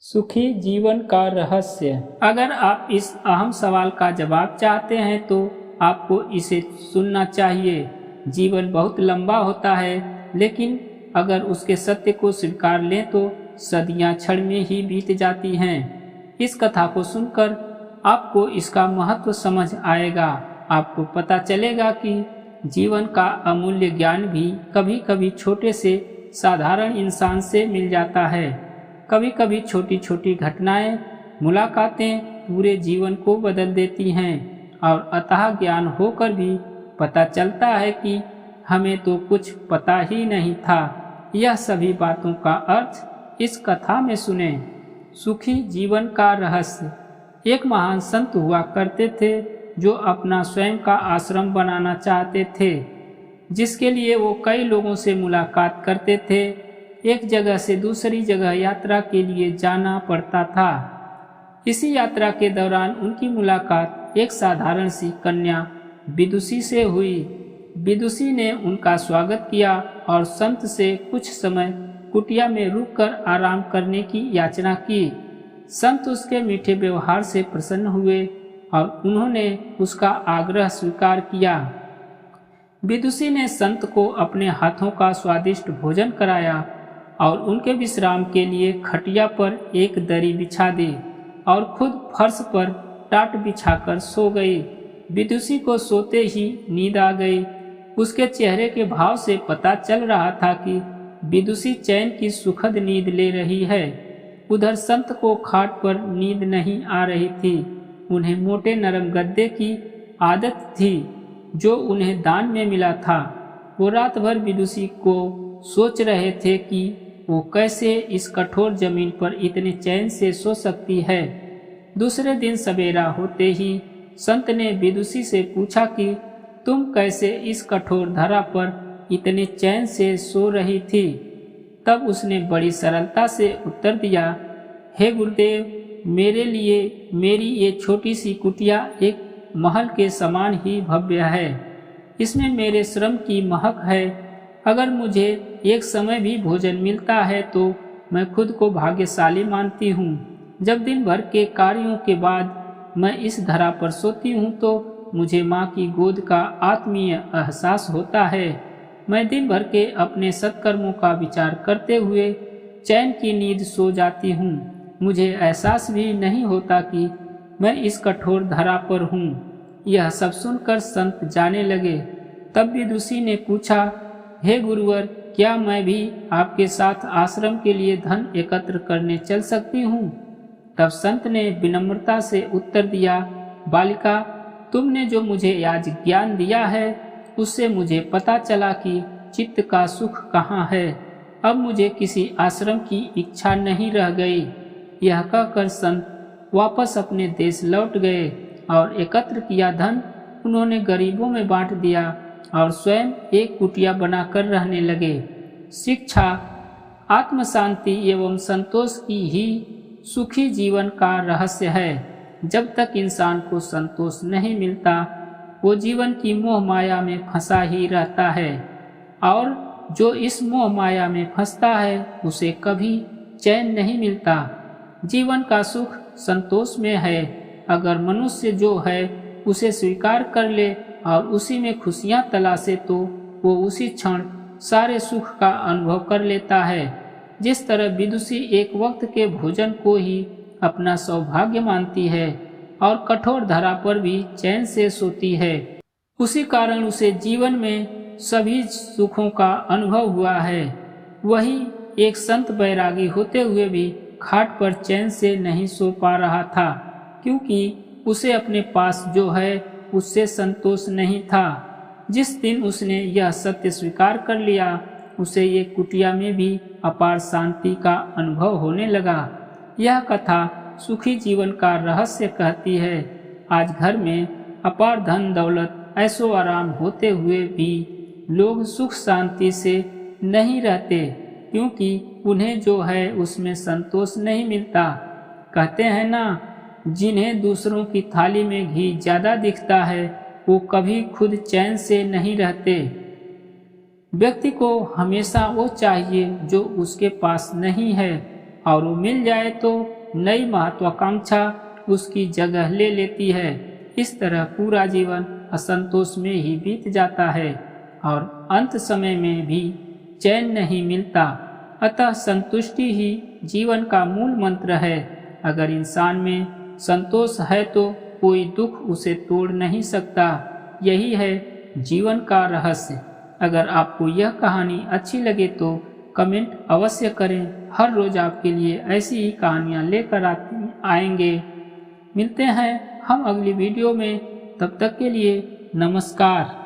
सुखी जीवन का रहस्य। अगर आप इस अहम सवाल का जवाब चाहते हैं तो आपको इसे सुनना चाहिए। जीवन बहुत लंबा होता है, लेकिन अगर उसके सत्य को स्वीकार लें तो सदियां क्षण में ही बीत जाती हैं। इस कथा को सुनकर आपको इसका महत्व समझ आएगा। आपको पता चलेगा कि जीवन का अमूल्य ज्ञान भी कभी कभी छोटे से साधारण इंसान से मिल जाता है। कभी कभी छोटी छोटी घटनाएं, मुलाकातें पूरे जीवन को बदल देती हैं और अथाह ज्ञान होकर भी पता चलता है कि हमें तो कुछ पता ही नहीं था। यह सभी बातों का अर्थ इस कथा में सुने। सुखी जीवन का रहस्य। एक महान संत हुआ करते थे जो अपना स्वयं का आश्रम बनाना चाहते थे, जिसके लिए वो कई लोगों से मुलाकात करते थे। एक जगह से दूसरी जगह यात्रा के लिए जाना पड़ता था। इसी यात्रा के दौरान उनकी मुलाकात एक साधारण सी कन्या विदुषी से हुई। विदुषी ने उनका स्वागत किया और संत से कुछ समय कुटिया में रुककर आराम करने की याचना की। संत उसके मीठे व्यवहार से प्रसन्न हुए और उन्होंने उसका आग्रह स्वीकार किया। विदुषी ने संत को अपने हाथों का स्वादिष्ट भोजन कराया और उनके विश्राम के लिए खटिया पर एक दरी बिछा दी और खुद फर्श पर टाट बिछाकर सो गई। विदुषी को सोते ही नींद आ गई। उसके चेहरे के भाव से पता चल रहा था कि विदुषी चैन की सुखद नींद ले रही है। उधर संत को खाट पर नींद नहीं आ रही थी। उन्हें मोटे नरम गद्दे की आदत थी जो उन्हें दान में मिला था। वो रात भर विदुषी को सोच रहे थे कि वो कैसे इस कठोर जमीन पर इतने चैन से सो सकती है। दूसरे दिन सवेरा होते ही संत ने विदुषी से पूछा कि तुम कैसे इस कठोर धरा पर इतने चैन से सो रही थी। तब उसने बड़ी सरलता से उत्तर दिया, हे गुरुदेव, मेरे लिए मेरी ये छोटी सी कुटिया एक महल के समान ही भव्य है। इसमें मेरे श्रम की महक है। अगर मुझे एक समय भी भोजन मिलता है तो मैं खुद को भाग्यशाली मानती हूँ। जब दिन भर के कार्यों के बाद मैं इस धरा पर सोती हूँ तो मुझे माँ की गोद का आत्मीय एहसास होता है। मैं दिन भर के अपने सत्कर्मों का विचार करते हुए चैन की नींद सो जाती हूँ। मुझे एहसास भी नहीं होता कि मैं इस कठोर धरा पर हूँ। यह सब सुनकर संत जाने लगे। तब विदुषी ने पूछा, हे गुरुवर, क्या मैं भी आपके साथ आश्रम के लिए धन एकत्र करने चल सकती हूँ? तब संत ने विनम्रता से उत्तर दिया, बालिका, तुमने जो मुझे आज ज्ञान दिया है उससे मुझे पता चला कि चित्त का सुख कहाँ है। अब मुझे किसी आश्रम की इच्छा नहीं रह गई। यह कहकर संत वापस अपने देश लौट गए और एकत्र किया धन उन्होंने गरीबों में बांट दिया और स्वयं एक कुटिया बनाकर रहने लगे। शिक्षा। आत्म शांति एवं संतोष की ही सुखी जीवन का रहस्य है। जब तक इंसान को संतोष नहीं मिलता वो जीवन की मोह माया में फंसा ही रहता है, और जो इस मोह माया में फंसता है उसे कभी चैन नहीं मिलता। जीवन का सुख संतोष में है। अगर मनुष्य जो है उसे स्वीकार कर ले और उसी में खुशियां तलाशे तो वो उसी क्षण सारे सुख का अनुभव कर लेता है। जिस तरह विदुषी एक वक्त के भोजन को ही अपना सौभाग्य मानती है और कठोर धरा पर भी चैन से सोती है, उसी कारण उसे जीवन में सभी सुखों का अनुभव हुआ है। वही एक संत बैरागी होते हुए भी खाट पर चैन से नहीं सो पा रहा था, क्योंकि उसे अपने पास जो है उससे संतोष नहीं था। जिस दिन उसने यह सत्य स्वीकार कर लिया उसे ये कुटिया में भी अपार शांति का अनुभव होने लगा। यह कथा सुखी जीवन का रहस्य कहती है। आज घर में अपार धन दौलत ऐशो आराम होते हुए भी लोग सुख शांति से नहीं रहते, क्योंकि उन्हें जो है उसमें संतोष नहीं मिलता। कहते हैं ना, जिन्हें दूसरों की थाली में घी ज्यादा दिखता है वो कभी खुद चैन से नहीं रहते। व्यक्ति को हमेशा वो चाहिए जो उसके पास नहीं है और वो मिल जाए तो नई महत्वाकांक्षा उसकी जगह ले लेती है। इस तरह पूरा जीवन असंतोष में ही बीत जाता है और अंत समय में भी चैन नहीं मिलता। अतः संतुष्टि ही जीवन का मूल मंत्र है। अगर इंसान में संतोष है तो कोई दुख उसे तोड़ नहीं सकता। यही है जीवन का रहस्य। अगर आपको यह कहानी अच्छी लगे तो कमेंट अवश्य करें। हर रोज आपके लिए ऐसी ही कहानियाँ लेकर आएंगे। मिलते हैं हम अगली वीडियो में। तब तक के लिए नमस्कार।